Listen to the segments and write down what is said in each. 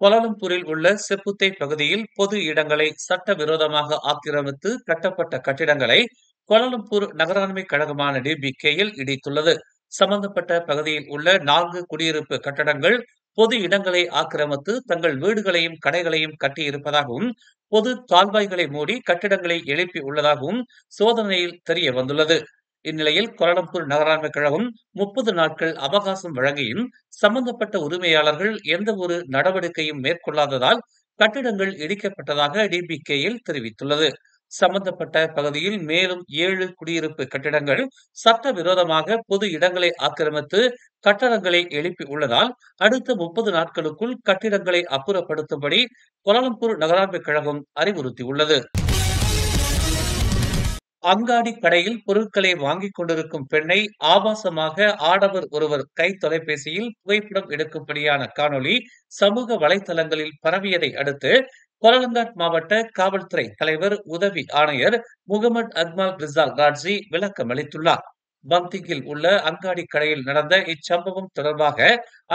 கோலாலம்பூரில் உள்ள செப்புத்தை பகுதியில் பொது இடங்களை சட்டவிரோதமாக ஆக்கிரமித்து கட்டப்பட்ட கட்டிடங்களை கோலாலம்பூர் நகராண்மை கழகமான DBKயில் இடித்துள்ளது. சம்பந்தப்பட்ட பகுதியில் உள்ள 4 குடியிருப்பு கட்டடங்கள் பொது இடங்களை ஆக்கிரமித்து தங்கள் வீடுகளையும் கடைகளையும் கட்டியிருப்பதாகவும், பொது கால்வாய்களை மூடி கட்டிடங்களை எழுப்பி உள்ளதாகவும் சோதனையில் தெரிய வந்துள்ளது. இந்நிலையில் கோலாலம்பூர் நகராண்மை கழகம் 30 நாட்கள் அவகாசம் வழங்கியும் சம்பந்தப்பட்ட உரிமையாளர்கள் எந்த ஒரு நடவடிக்கையும் மேற்கொள்ளாததால் கட்டிடங்கள் இடிக்கப்பட்டதாக DBKயில் தெரிவித்துள்ளது. சம்பந்தப்பட்ட பகுதியில் மேலும் 7 குடியிருப்பு கட்டிடங்கள் சட்டவிரோதமாக பொது இடங்களை ஆக்கிரமித்து கட்டடங்களை எழுப்பி உள்ளதால் அடுத்த 30 நாட்களுக்குள் கட்டிடங்களை அப்புறப்படுத்தும்படி கோலாலம்பூர் நகராண்மை கழகம் அறிவுறுத்தியுள்ளது. அங்காடி கடையில் பொருட்களை வாங்கிக் கொண்டிருக்கும் பெண்ணை ஆபாசமாக ஆடவர் ஒருவர் கை தொலைபேசியில் புகைப்படம் எடுக்கும்படியான காணொளி சமூக வலைதளங்களில் பரவியதை அடுத்து கோலாலங்காட் மாவட்ட காவல்துறை தலைவர் உதவி ஆணையர் முகமது அக்மல் ரிசால் ராட்சி விளக்கம் அளித்துள்ளார். பந்திங்கில் உள்ள அங்காடி கடையில் நடந்த இச்சம்பவம் தொடர்பாக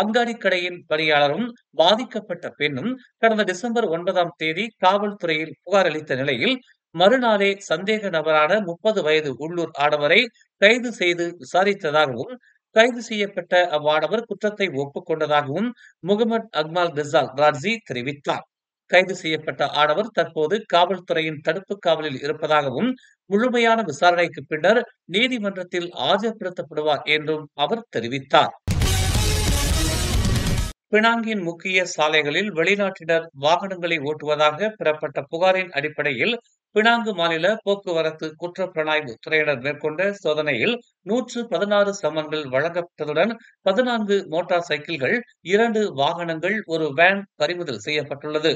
அங்காடி கடையின் பணியாளரும் பாதிக்கப்பட்ட பெண்ணும் கடந்த டிசம்பர் 9ஆம் தேதி காவல்துறையில் புகார் அளித்த நிலையில் மறுநாளே சந்தேக நபரான 30 வயது உள்ளூர் ஆடவரை கைது செய்து விசாரித்ததாகவும், கைது செய்யப்பட்ட அவ்வாடவர் குற்றத்தை ஒப்புக்கொண்டதாகவும் முகமது அக்மல் ரிசால் ராட்சி தெரிவித்தார். கைது செய்யப்பட்ட ஆடவர் தற்போது காவல்துறையின் தடுப்பு காவலில் இருப்பதாகவும், முழுமையான விசாரணைக்கு பின்னர் நீதிமன்றத்தில் ஆஜர்படுத்தப்படுவார் என்றும் அவர் தெரிவித்தார். பினாங்கின் முக்கிய சாலைகளில் வெளிநாட்டினர் வாகனங்களை ஓட்டுவதாக பெறப்பட்ட புகாரின் அடிப்படையில் பினாங்கு மாநில போக்குவரத்து குற்றப்புலனாய்வு துறையினர் மேற்கொண்ட சோதனையில் 116 சம்மன்கள் வழங்கப்பட்டதுடன் 14 மோட்டார் சைக்கிள்கள், 2 வாகனங்கள், ஒரு வேன் பறிமுதல் செய்யப்பட்டுள்ளது.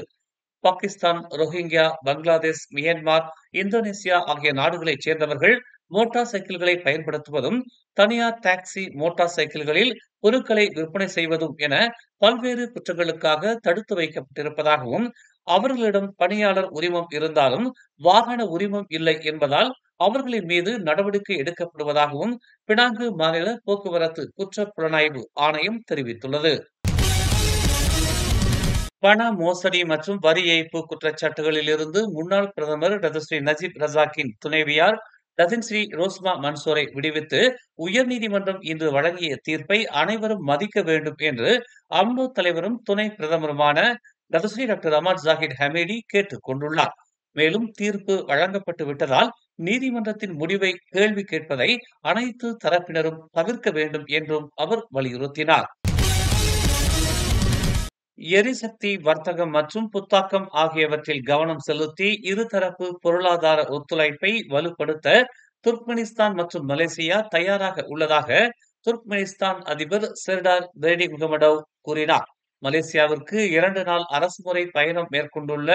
Pakistan, Rohingya, Bangladesh, Myanmar, Indonesia ஆகிய நாடுகளைச் சேர்ந்தவர்கள் மோட்டார் சைக்கிள்களை பயன்படுத்துவதும், தனியார் டாக்ஸி மோட்டார் சைக்கிள்களில் பொருட்களை விற்பனை செய்வதும் என பல்வேறு குற்றங்களுக்காக தடுத்து வைக்கப்பட்டிருப்பதாகவும், அவர்களிடம் பணியாளர் உரிமம் இருந்தாலும் வாகன உரிமம் இல்லை என்பதால் அவர்களின் மீது நடவடிக்கை எடுக்கப்படுவதாகவும் பினாங்கு மாநில போக்குவரத்து குற்றப்புலனாய்வு ஆணையம் தெரிவித்துள்ளது. பண மோசடி மற்றும் வரி ஏய்ப்பு குற்றச்சாட்டுகளில் இருந்து முன்னாள் பிரதமர் டத்துஸ்ரீ நஜீப் ரசாக்கின் துணைவியார் டத்தின்ஸ்ரீ ரோஸ்மா மன்சூரை விடுவித்து உயர்நீதிமன்றம் இன்று வழங்கிய தீர்ப்பை அனைவரும் மதிக்க வேண்டும் என்று அம்னோ தலைவரும் துணை பிரதமருமான டத்துஸ்ரீ டாக்டர் அமாட் ஜாஹித் ஹமீடி கேட்டுக் கொண்டுள்ளார். மேலும் தீர்ப்பு வழங்கப்பட்டு விட்டதால் நீதிமன்றத்தின் முடிவை கேள்வி கேட்பதை அனைத்து தரப்பினரும் தவிர்க்க வேண்டும் என்றும் அவர் வலியுறுத்தினார். எரிசக்தி வர்த்தகம் மற்றும் புத்தாக்கம் ஆகியவற்றில் கவனம் செலுத்தி இருதரப்பு பொருளாதார ஒத்துழைப்பை வலுப்படுத்த துர்க்மெனிஸ்தான் மற்றும் மலேசியா தயாராக உள்ளதாக துர்க்மெனிஸ்தான் அதிபர் செர்டார் பெர்டி முகமடோவ் கூறினார். மலேசியாவிற்கு 2 நாள் அரசுமுறை பயணம் மேற்கொண்டுள்ள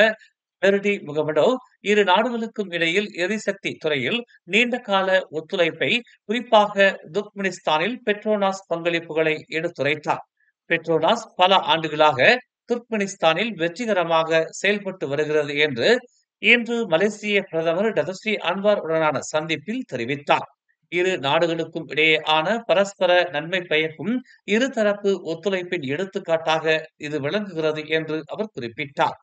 பெர்டி முகமடோவ் இரு நாடுகளுக்கும் இடையில் எரிசக்தி துறையில் நீண்டகால ஒத்துழைப்பை, குறிப்பாக துர்க்மெனிஸ்தானில் பெட்ரோனாஸ் பங்களிப்புகளை எடுத்துரைத்தார். பெட்ரோனாஸ் பல ஆண்டுகளாக துர்க்மெனிஸ்தானில் வெற்றிகரமாக செயல்பட்டு வருகிறது என்று இன்று மலேசிய பிரதமர் டத்துஸ்ரீ அன்வார் உடனான சந்திப்பில் தெரிவித்தார். இரு நாடுகளுக்கும் இடையேயான பரஸ்பர நன்மை பயக்கும் இருதரப்பு ஒத்துழைப்பின் எடுத்துக்காட்டாக இது விளங்குகிறது என்று அவர் குறிப்பிட்டார்.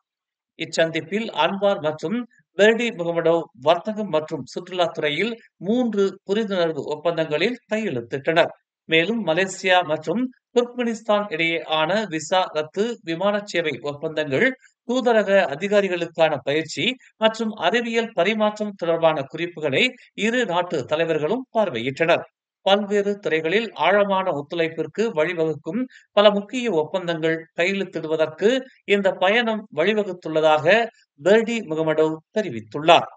இச்சந்திப்பில் அன்வார் மற்றும் பெர்டி முகமடோவ் வர்த்தகம் மற்றும் சுற்றுலாத்துறையில் 3 புரிந்துணர்வு ஒப்பந்தங்களில் கையெழுத்திட்டனர். மேலும் மலேசியா மற்றும் துர்க்மெனிஸ்தான் இடையேயான விசா ரத்து, விமான சேவை ஒப்பந்தங்கள், தூதரக அதிகாரிகளுக்கான பயிற்சி மற்றும் அறிவியல் பரிமாற்றம் தொடர்பான குறிப்புகளை இரு நாட்டு தலைவர்களும் பார்வையிட்டனர். பல்வேறு துறைகளில் ஆழமான ஒத்துழைப்பிற்கு வழிவகுக்கும் பல முக்கிய ஒப்பந்தங்கள் கையெழுத்திடுவதற்கு இந்த பயணம் வழிவகுத்துள்ளதாக பெர்டி முகமடோவ் தெரிவித்துள்ளார்.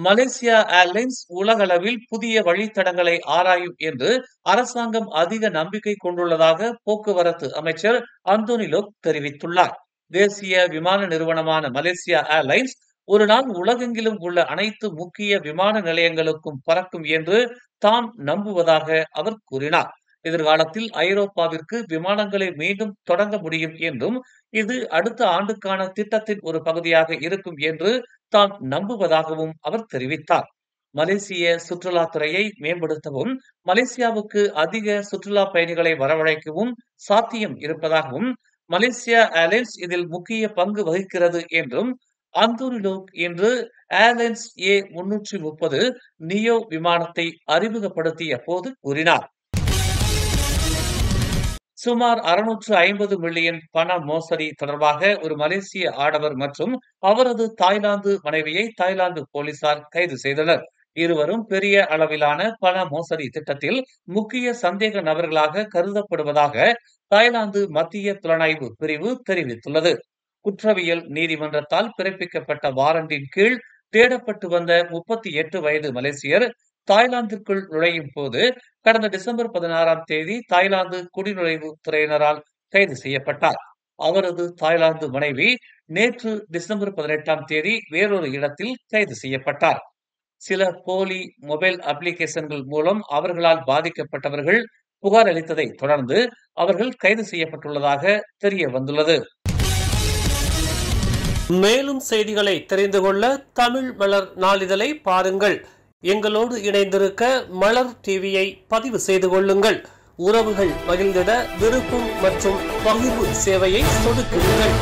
மலேசியா ஏர்லைன்ஸ் உலகளவில் புதிய வழித்தடங்களை ஆராயும் என்று அரசாங்கம் அதிக நம்பிக்கை கொண்டுள்ளதாக போக்குவரத்து அமைச்சர் அந்தோனி லோக் தெரிவித்துள்ளார். தேசிய விமான நிறுவனமான மலேசியா ஏர்லைன்ஸ் ஒரு நாள் உலகெங்கிலும் உள்ள அனைத்து முக்கிய விமான நிலையங்களுக்கும் பறக்கும் என்று தாம் நம்புவதாக அவர் கூறினார். எதிர்காலத்தில் ஐரோப்பாவிற்கு விமானங்களை மீண்டும் தொடங்க முடியும் என்றும், இது அடுத்த ஆண்டுக்கான திட்டத்தின் ஒரு பகுதியாக இருக்கும் என்று தாம் நம்புவதாகவும் அவர் தெரிவித்தார். மலேசிய சுற்றுலாத்துறையை மேம்படுத்தவும், மலேசியாவுக்கு அதிக சுற்றுலா பயணிகளை வரவழைக்கவும் சாத்தியம் இருப்பதாகவும், மலேசியா ஏர்லைன்ஸ் இதில் முக்கிய பங்கு வகிக்கிறது என்றும் அந்தோனிலோக் இன்று ஏர்லைன்ஸ் A330 நியோ விமானத்தை அறிமுகப்படுத்திய போது கூறினார். சுமார் 650 மில்லியன் பண மோசடி தொடர்பாக ஒரு மலேசிய ஆடவர் மற்றும் அவரது தாய்லாந்து மனைவியை தாய்லாந்து போலீசார் கைது செய்தனர். இருவரும் பெரிய அளவிலான பண மோசடி திட்டத்தில் முக்கிய சந்தேக நபர்களாக கருதப்படுவதாக தாய்லாந்து மத்திய புலனாய்வு பிரிவு தெரிவித்துள்ளது. குற்றவியல் நீதிமன்றத்தால் பிறப்பிக்கப்பட்ட வாரண்டின் கீழ் தேடப்பட்டு வந்த 38 வயது மலேசியர் தாய்லாந்திற்குள் நுழையும் போது கடந்த டிசம்பர் 16ஆம் தேதி தாய்லாந்து குடிநுழைவு துறையினரால் கைது செய்யப்பட்டார். அவரது தாய்லாந்து மனைவி நேற்று டிசம்பர் 18ஆம் தேதி வேறொரு இடத்தில் கைது செய்யப்பட்டார். சில போலி மொபைல் அப்ளிகேஷன்கள் மூலம் அவர்களால் பாதிக்கப்பட்டவர்கள் புகார் அளித்ததை தொடர்ந்து அவர்கள் கைது செய்யப்பட்டுள்ளதாக தெரிய வந்துள்ளது. மேலும் செய்திகளை தெரிந்து கொள்ள தமிழ் மலர் நாளிதழை பாருங்கள். எங்களோடு இணைந்திருக்க மலர் டிவியை பதிவு செய்து கொள்ளுங்கள். உறவுகள் மகிழ்ந்திட விருப்பம் மற்றும் பகிர்வு சேவையை சொடுக்குங்கள்.